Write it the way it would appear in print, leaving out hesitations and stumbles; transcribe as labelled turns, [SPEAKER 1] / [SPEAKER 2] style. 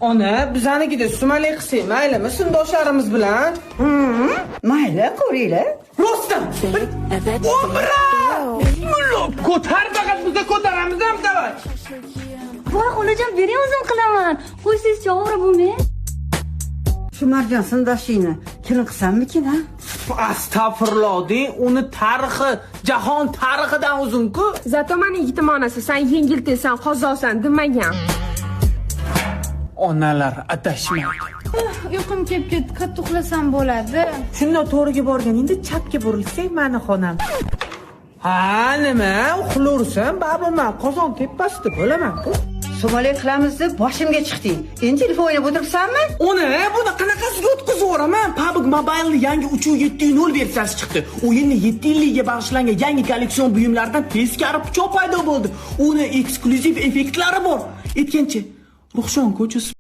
[SPEAKER 1] Ona, bizanikida sumali qilsak maylimi sinfdoshlarimiz bilan?
[SPEAKER 2] Mayli, ko'ringlar.
[SPEAKER 1] Rostdan. Umra! Ko'tar faqat biza ko'taramiz ham davay.
[SPEAKER 3] Voy, xolajon, bering o'zim qilaman. Qo'ysizchi, ovora bo'lmang.
[SPEAKER 2] Shu Marjon sindoshingni kelin qilsammikin, ha?
[SPEAKER 1] Astag'firulloh deng, uni tarixi, jahon tarixidan uzun-ku.
[SPEAKER 4] Zato meni yigitim onasi, sen yengiltaysan, qozosan demagan.
[SPEAKER 1] Onalar adashmaydi.
[SPEAKER 5] Uyqum kelib ketdi, katta uxlasam bo'ladi.
[SPEAKER 1] Shunda to'g'riga borganingda chapga burilsang, meni xonam. Ha, nima? Uxlaversan, baribir men qozon tepasida bo'laman-ku.
[SPEAKER 2] Somali qilamiz deb boshimga chiqding. Endi telefon o'ynab o'tiribsanmi?
[SPEAKER 1] Uni buni qanaqasiga o'tkazaveraman? PUBG Mobile yangi 3.7.0 versiyasi chiqdi. O'yinni 7 yilligiga bag'ishlangan yangi kolleksion buyumlardan teskari pichoq paydo bo'ldi. Uni eksklyuziv effektlari bor. Aytgancha, Ruxshon ko'chasi